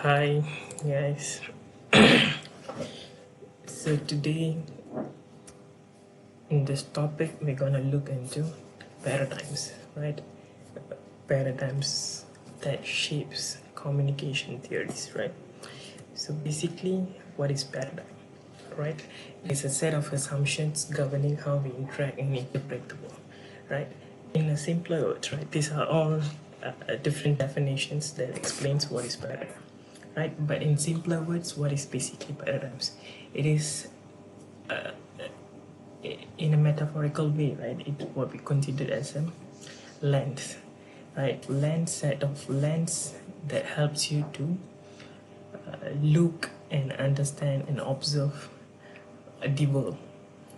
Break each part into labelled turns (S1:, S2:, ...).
S1: Hi guys. So today in this topic we're gonna look into paradigms, right? Paradigms that shapes communication theories, right? So basically, what is paradigm, right? It's a set of assumptions governing how we interact and interpret the world, right? In a simpler words, right? These are all different definitions that explains what is paradigm, right? But in simpler words, what is basically paradigms? It is in a metaphorical way, right? It's what we consider as a lens, right? Set of lens that helps you to look and understand and observe the world,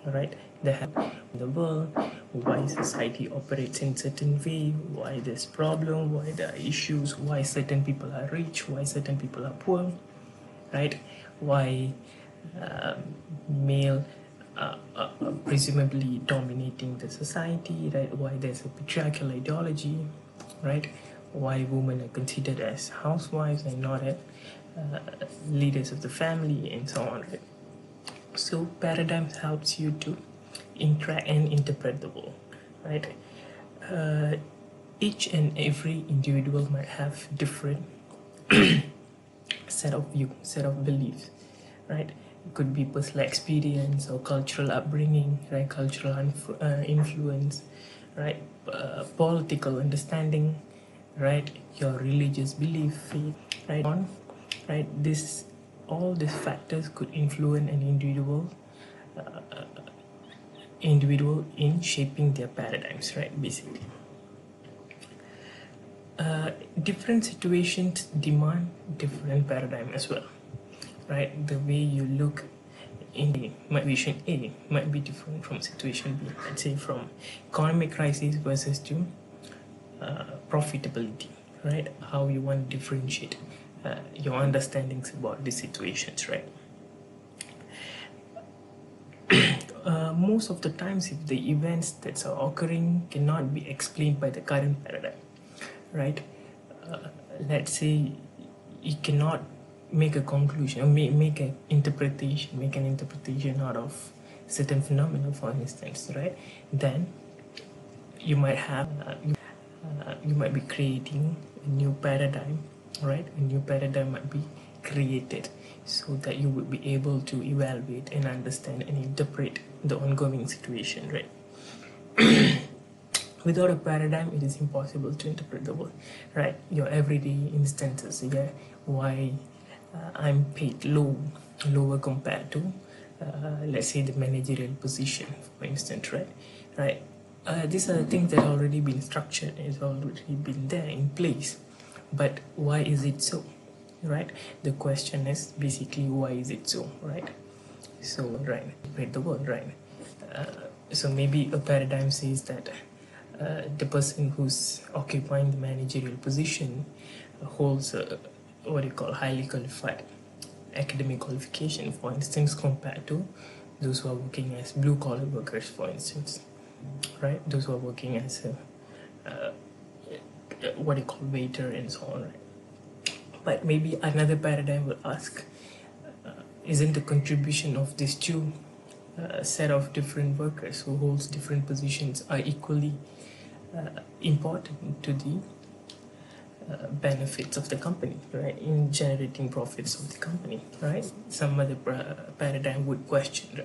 S1: right? The world, why society operates in certain way, why there's problem, why there are issues, why certain people are rich, why certain people are poor, right? Why male presumably dominating the society, right? Why there's a patriarchal ideology, right? Why women are considered as housewives and not as leaders of the family and so on, right? So paradigms helps you to interact and interpret the world, right? Each and every individual might have different set of beliefs, right? It could be personal experience or cultural upbringing, right? Cultural influence, right? Political understanding, right? Your religious belief, faith, right? Right? This all these factors could influence an individual in shaping their paradigms, right? Basically. Different situations demand different paradigm as well, right? The way you look in situation A might be different from situation B. Let's say from economic crisis versus to profitability, right? How you want to differentiate your understandings about these situations, right? Most of the times, if the events that are occurring cannot be explained by the current paradigm, right? Let's say you cannot make a conclusion or make an interpretation out of certain phenomena, for instance, right? Then you might have you might be creating a new paradigm, right? A new paradigm might be created so that you would be able to evaluate and understand and interpret the ongoing situation, right? Without a paradigm, it is impossible to interpret the world, right? Your everyday instances, yeah, why I'm paid lower compared to, let's say, the managerial position, for instance, right? These are the things that already been structured, it's already been there in place, but why is it so, right? The question is basically why is it so, right? So, right, interpret the world, right? So maybe a paradigm says that the person who's occupying the managerial position holds a, what do you call, highly qualified academic qualification, for instance, compared to those who are working as blue collar workers, for instance, right? Those who are working as a, what do you call, waiter and so on, right? But maybe another paradigm will ask, isn't the contribution of these two set of different workers who holds different positions are equally important to the benefits of the company, right? In generating profits of the company, right? Some other paradigm would question,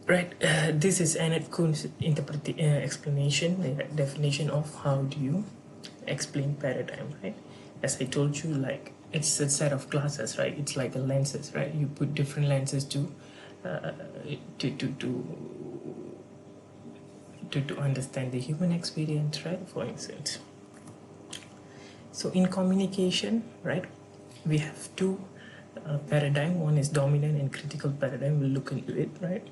S1: right? This is Annette Kuhn's explanation, definition of how do you explain paradigm, right? As I told you, like it's a set of glasses, right? It's like a lenses, right? You put different lenses to understand the human experience, right? For instance. So in communication, right, we have two paradigm. One is dominant and critical paradigm. We'll look into it, right?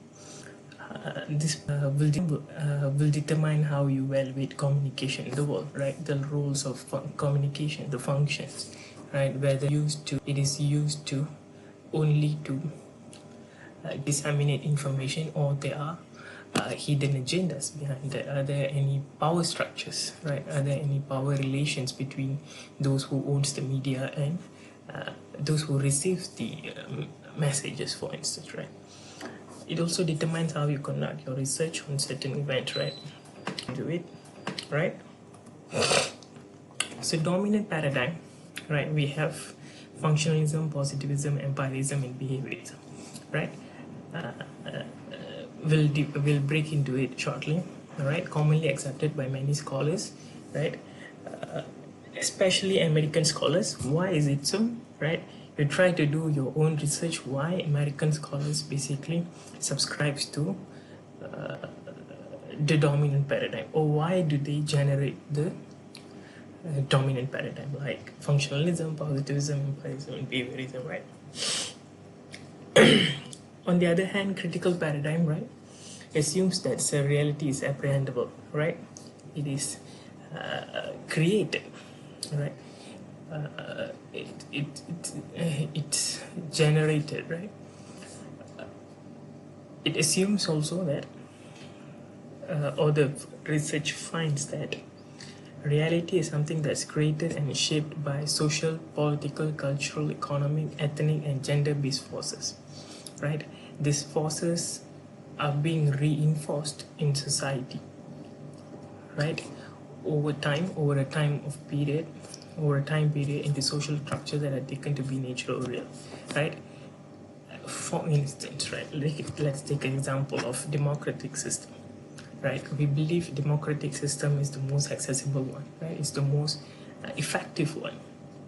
S1: This will determine how you evaluate communication in the world, right? The roles of communication, the functions, right? Whether it is used only to disseminate information, or there are hidden agendas behind that? Are there any power structures, right? Are there any power relations between those who owns the media and those who receive the messages, for instance, right? It also determines how you conduct your research on certain events, right? Do it, right? So dominant paradigm, right? We have functionalism, positivism, empirism, and behaviorism, right? We'll break into it shortly, right? Commonly accepted by many scholars, right? Especially American scholars. Why is it so, right? You try to do your own research why American scholars basically subscribes to the dominant paradigm, or why do they generate the dominant paradigm, like functionalism, positivism, empirism, and behaviorism, right? On the other hand, critical paradigm, right, assumes that reality is apprehendable, right? It is created, right? It's generated, right? It assumes also that, or the research finds that reality is something that's created and shaped by social, political, cultural, economic, ethnic, and gender-based forces, right? These forces are being reinforced in society, right? Over time, over a time period in the social structures that are taken to be natural or real, right? For instance, right, let's take an example of democratic system, right? We believe democratic system is the most accessible one, right? It's the most effective one,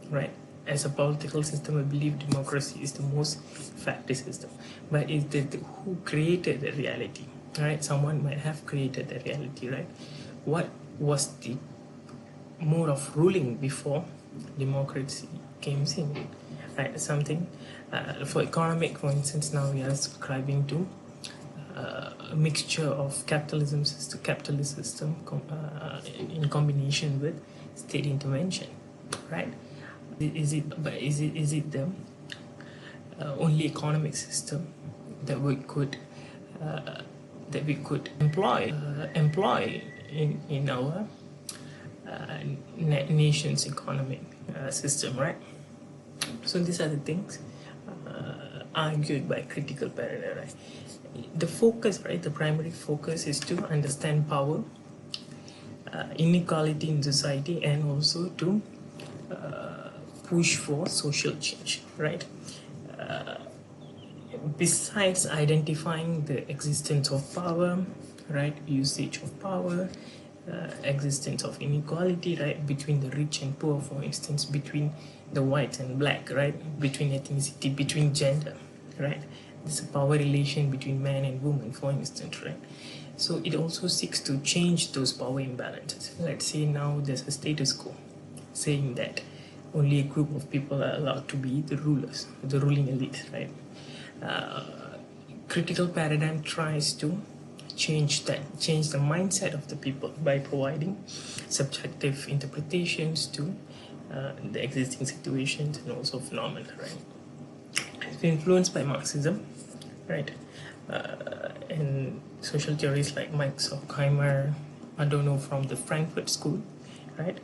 S1: right? As a political system, I believe democracy is the most effective system. But is that who created the reality, right? Someone might have created the reality, right? What was the mode of ruling before democracy came in, right? Something for economic, for instance, now we are subscribing to a mixture of capitalist system in combination with state intervention, right? Is it the only economic system that we could employ in our nation's economic system, right? So these are the things argued by critical paradigm, right? The focus, right, the primary focus is to understand power, inequality in society, and also to push for social change, right? Besides identifying the existence of power, right, usage of power, existence of inequality, right, between the rich and poor, for instance, between the white and black, right, between ethnicity, between gender, right? There's a power relation between man and woman, for instance, right? So it also seeks to change those power imbalances. Let's say now there's a status quo saying that only a group of people are allowed to be the rulers, the ruling elite, right? Critical paradigm tries to change the mindset of the people by providing subjective interpretations to the existing situations and also phenomena, right? It's been influenced by Marxism, right? And social theories like Max Horkheimer, Adorno from the Frankfurt School, right?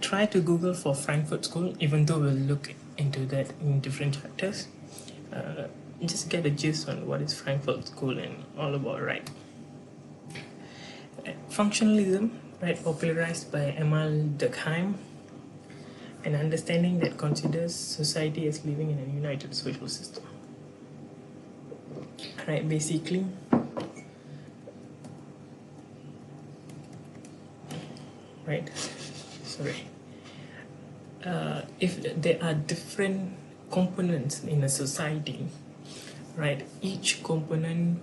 S1: Try to Google for Frankfurt School, even though we'll look into that in different chapters. Just get a gist on what is Frankfurt School and all about, right? Functionalism, right, popularized by Emile Durkheim, an understanding that considers society as living in a united social system. Right, basically, right, sorry. If there are different components in a society, right, each component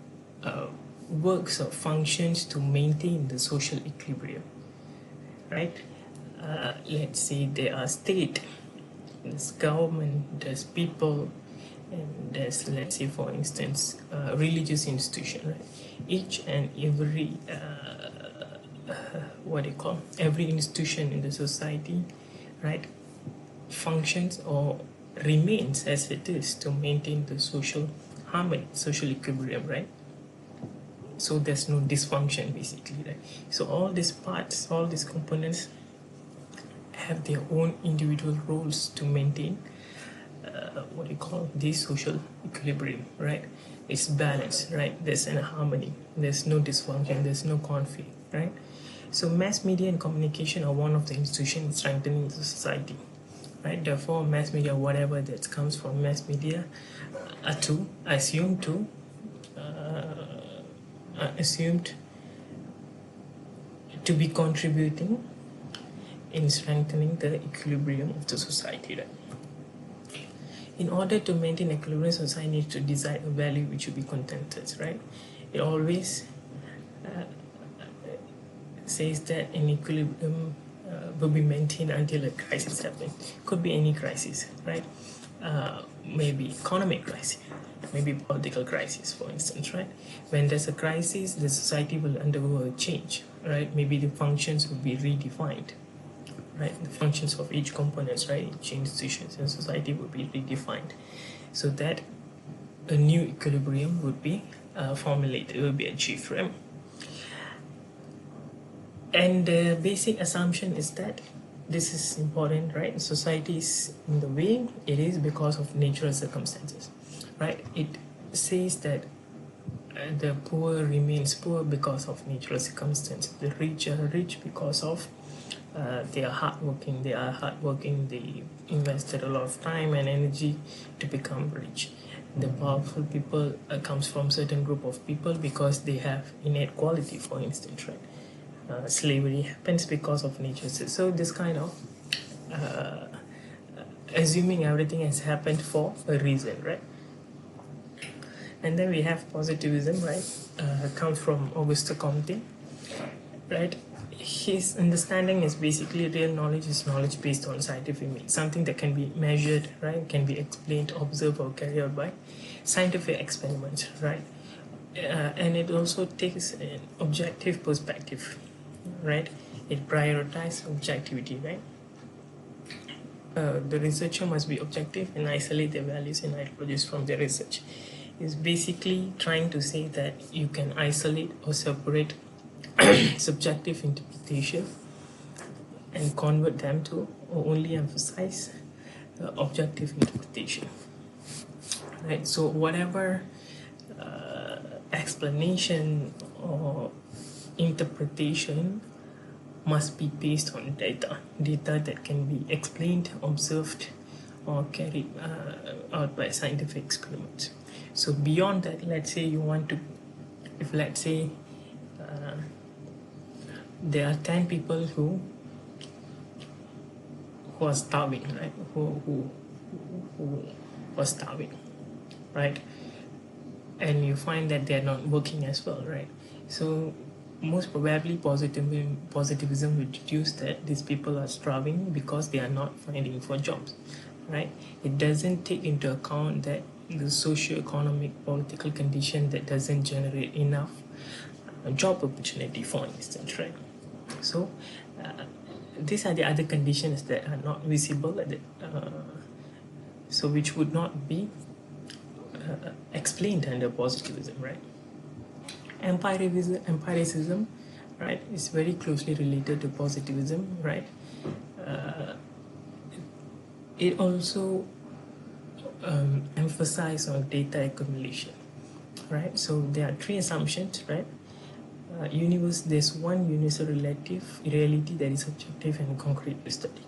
S1: works or functions to maintain the social equilibrium, right? Let's say there are state, there's government, there's people, and there's, let's say, for instance, religious institution, right? Each and every every institution in the society, right, functions or remains as it is to maintain the social harmony, social equilibrium, right? so there's no dysfunction basically, right? So all these parts, all these components have their own individual roles to maintain what do you call this social equilibrium, right? It's balance, right? There's an harmony, there's no dysfunction, there's no conflict, right? So mass media and communication are one of the institutions strengthening the society, right? Therefore, mass media, whatever that comes from mass media, are assumed to be contributing in strengthening the equilibrium of the society, right? In order to maintain equilibrium, society needs to decide a value which should be contented, right? It always says that an equilibrium will be maintained until a crisis happens. Could be any crisis, right? Maybe economic crisis, maybe political crisis, for instance, right? When there's a crisis, the society will undergo a change, right? Maybe the functions will be redefined, right? The functions of each components, right? Each institutions in society will be redefined, so that a new equilibrium would be formulated, will be achieved, right? And the basic assumption is that this is important, right? Society is in the way it is because of natural circumstances, right? It says that the poor remains poor because of natural circumstances. The rich are rich because of they are hardworking. They invested a lot of time and energy to become rich. The powerful people comes from certain group of people because they have innate quality, for instance, right? Slavery happens because of nature. So this kind of assuming everything has happened for a reason, right? And then we have positivism, right? Comes from Auguste Comte, right? His understanding is basically real knowledge is knowledge based on scientific means, something that can be measured, right? Can be explained, observed, or carried out by scientific experiments, right? And it also takes an objective perspective, right? It prioritizes objectivity, right? The researcher must be objective and isolate the values and ideologies from their research. Is basically trying to say that you can isolate or separate subjective interpretation and convert them to, or only emphasize objective interpretation, right? So whatever explanation or interpretation must be based on data that can be explained, observed, or carried out by scientific experiments. So beyond that, let's say you want to, if let's say there are 10 people who are starving, right? Who are starving, right? And you find that they're not working as well, right? So most probably positivism will deduce that these people are starving because they are not finding for jobs, right? It doesn't take into account that the socio-economic political condition that doesn't generate enough job opportunity, for instance, right? So these are the other conditions that are not visible, so which would not be explained under positivism, right? Empiricism, right, is very closely related to positivism, right? It also emphasizes on data accumulation, right? So there are three assumptions, right? There's one universal relative reality that is objective and concrete to study,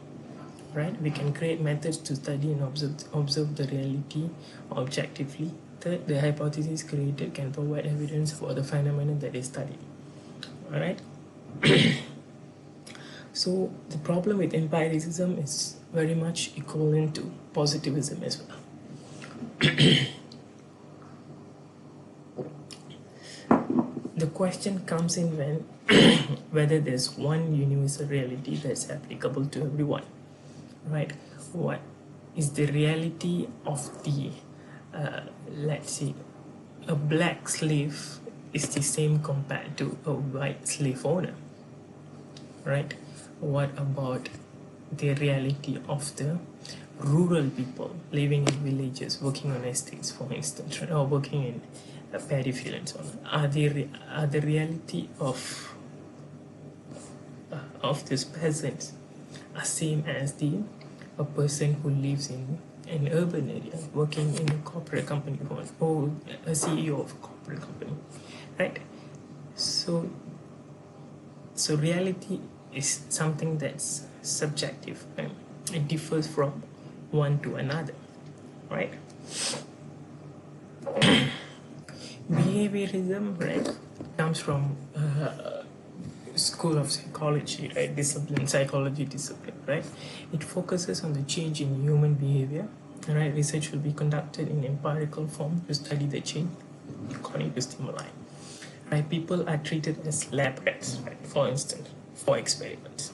S1: right? We can create methods to study and observe the reality objectively. Third, the hypothesis created can provide evidence for the phenomenon that is studied. All right. So the problem with empiricism is very much equivalent to positivism as well. The question comes in when whether there's one universal reality that's applicable to everyone, right? What is the reality of the let's say a black slave is the same compared to a white slave owner, right? What about the reality of the rural people living in villages, working on estates, for instance, or working in peripherence are the reality of these peasants are same as a person who lives in an urban area working in a corporate company or a CEO of a corporate company, right? So reality is something that's subjective, and it differs from one to another, right? Behaviorism, right, comes from school of psychology, right? Discipline, psychology discipline, right? It focuses on the change in human behavior, right? Research will be conducted in empirical form to study the change according to stimuli, right? People are treated as lab rats, right? For instance, for experiments,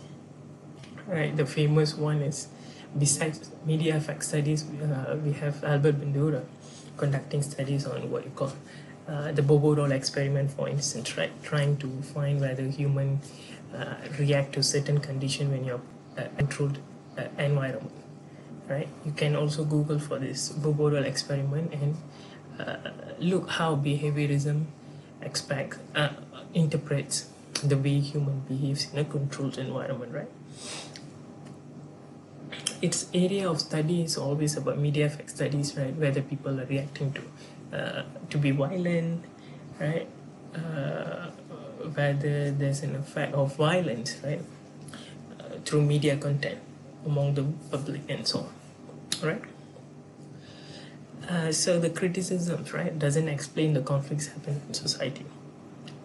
S1: right? The famous one is, besides media effect studies, we have Albert Bandura conducting studies on what you call the Bobo doll experiment, for instance, right? Trying to find whether human react to certain condition when you're controlled environment, right? You can also Google for this Bobo doll experiment and look how behaviorism interprets the way human behaves in a controlled environment, right? Its area of study is always about media effect studies, right? Whether people are reacting to be violent, right? Whether there's an effect of violence, right? Through media content among the public and so on, right? So the criticisms, right, doesn't explain the conflicts happening in society,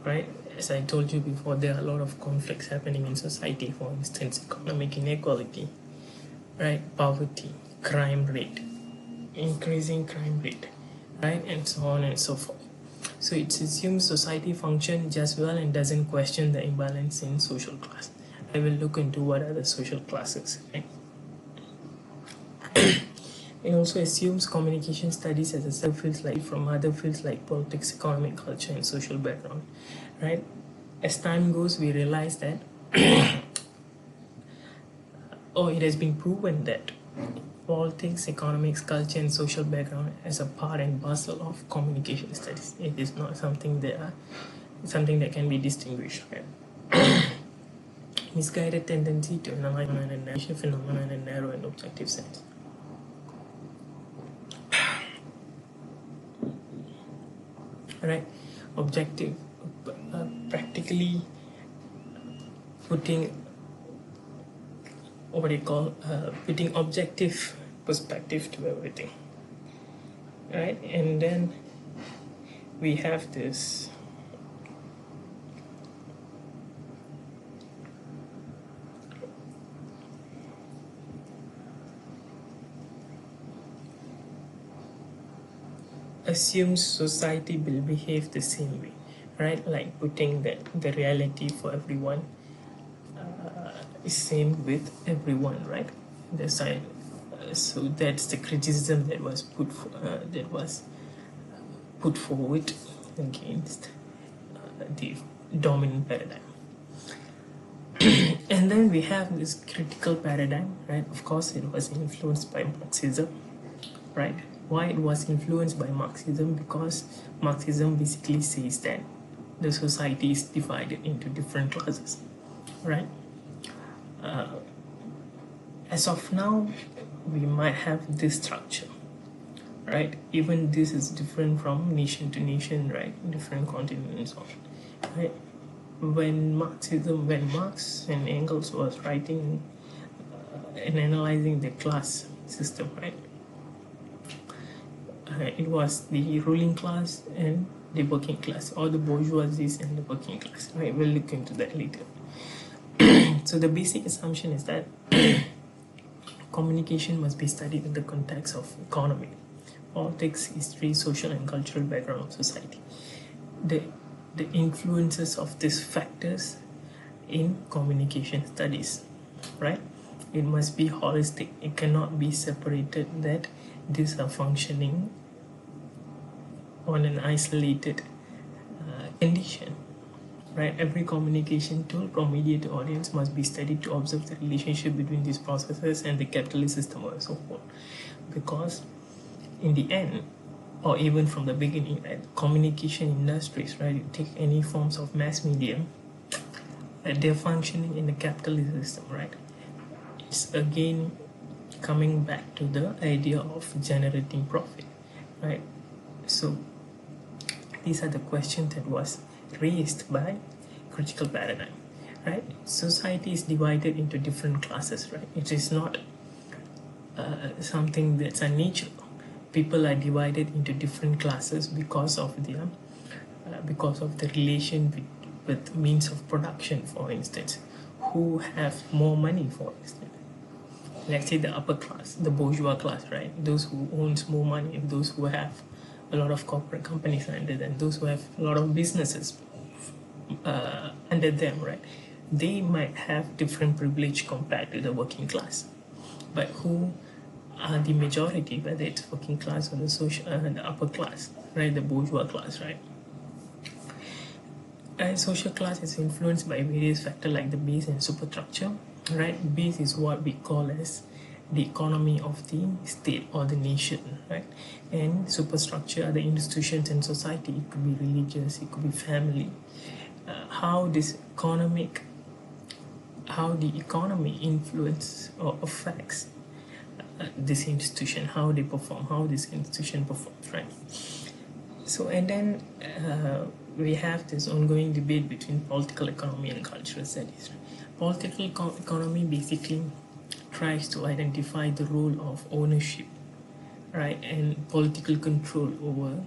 S1: right? As I told you before, there are a lot of conflicts happening in society. For instance, economic inequality, right? Poverty, crime rate, increasing crime rate, right? And so on and so forth. So it assumes society functions just well and doesn't question the imbalance in social class. I will look into what are the social classes, right? It also assumes communication studies as a subfield like from other fields like politics, economic, culture, and social background, right? As time goes, we realize that it has been proven that politics, economics, culture, and social background as a part and parcel of communication studies. It is not something that can be distinguished. Right? Misguided tendency to analyze and phenomena in a narrow and objective sense. Right? Objective, practically putting putting objective perspective to everything, right? And then we have this assumes society will behave the same way, right? Like putting the reality for everyone is same with everyone, right? The side. So that's the criticism that was put forward against the dominant paradigm. And then we have this critical paradigm, right? Of course, it was influenced by Marxism, right? Why it was influenced by Marxism? Because Marxism basically says that the society is divided into different classes, right? As of now, we might have this structure, right? Even this is different from nation to nation, right? Different continents, right? When Marx and Engels was writing and analyzing the class system, right? It was the ruling class and the working class, or the bourgeoisie and the working class, right? We'll look into that later. So the basic assumption is that communication must be studied in the context of economy, politics, history, social and cultural background of society. The influences of these factors in communication studies, right? It must be holistic. It cannot be separated that these are functioning on an isolated condition, right? Every communication tool from media to audience must be studied to observe the relationship between these processes and the capitalist system or so forth. Because in the end, or even from the beginning, right? Communication industries, right? You take any forms of mass media, they're functioning in the capitalist system, right? It's again coming back to the idea of generating profit, right? So these are the questions that was raised by critical paradigm, right? Society is divided into different classes, right? It is not something that's unnatural. People are divided into different classes because of the relation with means of production. For instance, who have more money, for instance, let's say the upper class, the bourgeois class, right? Those who owns more money, and those who have a lot of corporate companies under them, those who have a lot of businesses under them, right? They might have different privilege compared to the working class. But who are the majority, whether it's working class or the social, the upper class, right? The bourgeois class, right? And social class is influenced by various factors like the base and superstructure, right? Base is what we call as the economy of the state or the nation, right? And superstructure are the institutions in society. It could be religious, it could be family. How the economy influence or affects this institution, how they perform, how this institution performs, right? So, and then we have this ongoing debate between political economy and cultural studies. Political economy basically tries to identify the role of ownership, right, and political control over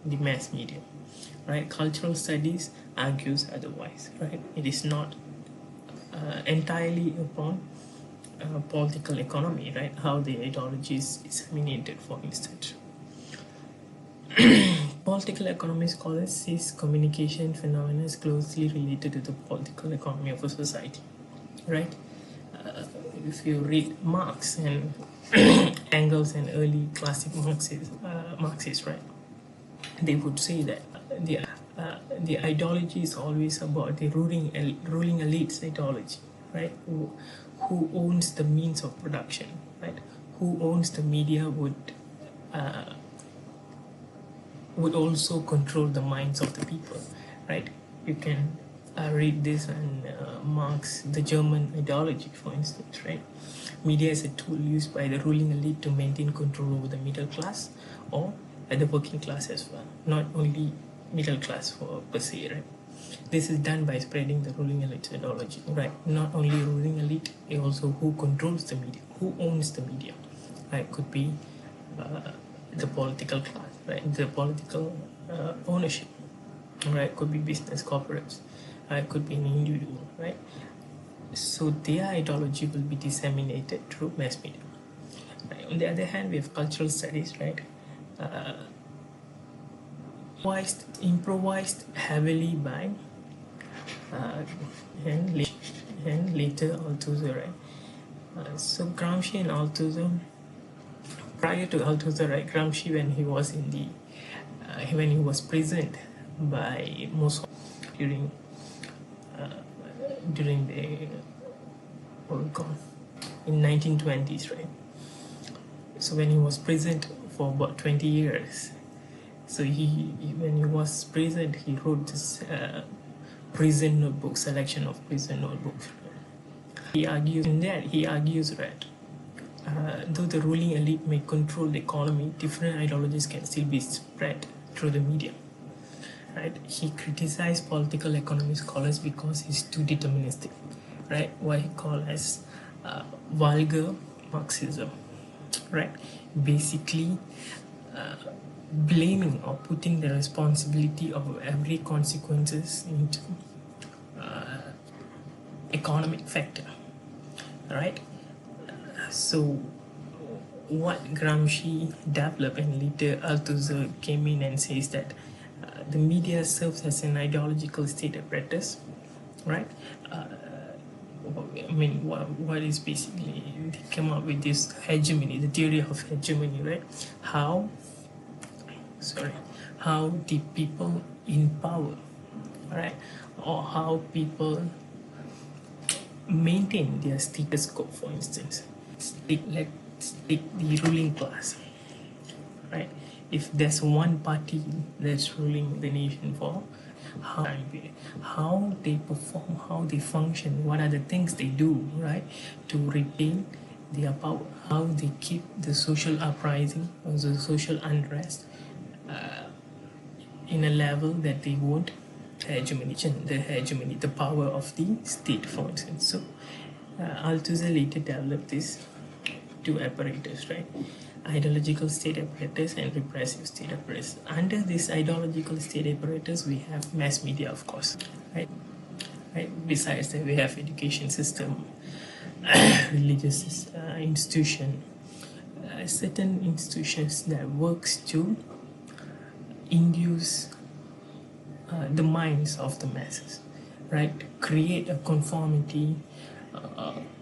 S1: the mass media, right? Cultural studies argues otherwise, right? It is not entirely upon political economy, right? How the ideology is disseminated, for instance. Political economy scholars sees communication phenomena as closely related to the political economy of a society, right? If you read Marx and Engels and early classic Marxists, right, they would say that the ideology is always about the ruling elite's ideology, right? Who owns the means of production, right? Who owns the media would also control the minds of the people, right? You can read this in Marx, the German ideology, for instance, right? Media is a tool used by the ruling elite to maintain control over the middle class or the working class as well, not only middle class per se, right? This is done by spreading the ruling elite ideology, right? Not only ruling elite, also who controls the media, who owns the media, right? Could be the political class, right? The political ownership, right? Could be business corporates, right? Could be an individual, right? So their ideology will be disseminated through mass media. Right? On the other hand, we have cultural studies, right? Improvised heavily by and later Althusser, right? So Gramsci and Althusser, prior to Althusser, right? Gramsci, when he was in the when he was present by Mussolini during the in 1920s, right? So when he was present for about 20 years, so when he was present, he wrote this prison notebook, selection of prison notebooks. He argues that though the ruling elite may control the economy, different ideologies can still be spread through the media. Right? He criticized political economy scholars because he's too deterministic, right? What he called as vulgar Marxism, right? Basically, blaming or putting the responsibility of every consequences into economic factor, right? So what Gramsci developed and later Althusser came in and says that the media serves as an ideological state apparatus, right? I mean, what is basically, they came up with this hegemony, the theory of hegemony, right? How the people in power, right, or how people maintain their status quo, for instance. Let's take the ruling class, right? if there's one party that's ruling the nation for how they perform, how they function, what are the things they do, right, to retain their power, how they keep the social uprising or the social unrest in a level that they won't hegemony, the power of the state, for instance. So Althusser later developed these two apparatus, right? Ideological state apparatus and repressive state apparatus. Under this ideological state apparatus, we have mass media, of course, right? Besides that, we have education system, religious institution, certain institutions that works to induce the minds of the masses, right? Create a conformity,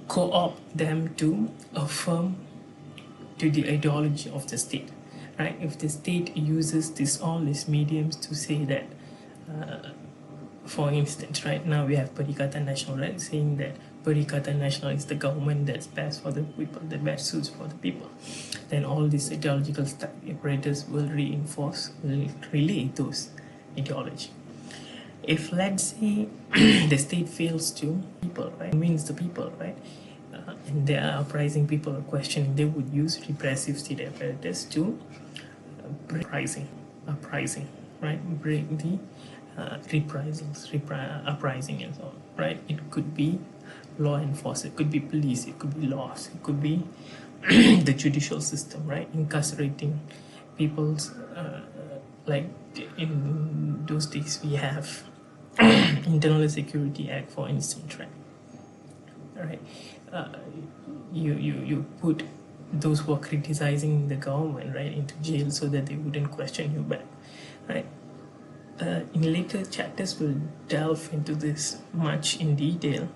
S1: co-opt them to affirm to the ideology of the state, right? If the state uses all these mediums to say that, for instance, right now we have Perikatan Nasional, right, saying that Perikatan Nasional is the government that's best for the people, the best suits for the people, then all these ideological apparatus will relay those ideology. If, let's say, the state fails to people, right, convince the people, right, and there are uprising people are questioning, they would use repressive state apparatus to break uprising, right, break the uprising and so on, right? It could be law enforcement, it could be police, it could be laws, it could be the judicial system, right, incarcerating people's like in those days we have Internal Security Act, for instance, right? Right, you put those who are criticizing the government, right, into jail so that they wouldn't question you back, right? In later chapters, we'll delve into this much in detail,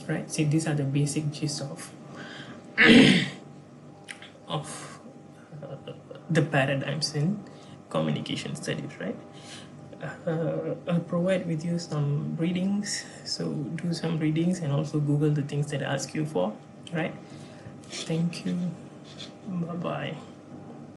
S1: right? See, these are the basic gist of the paradigms in communication studies, right? I'll provide with you some readings, so do some readings and also Google the things that I ask you for, right? Thank you. Bye-bye.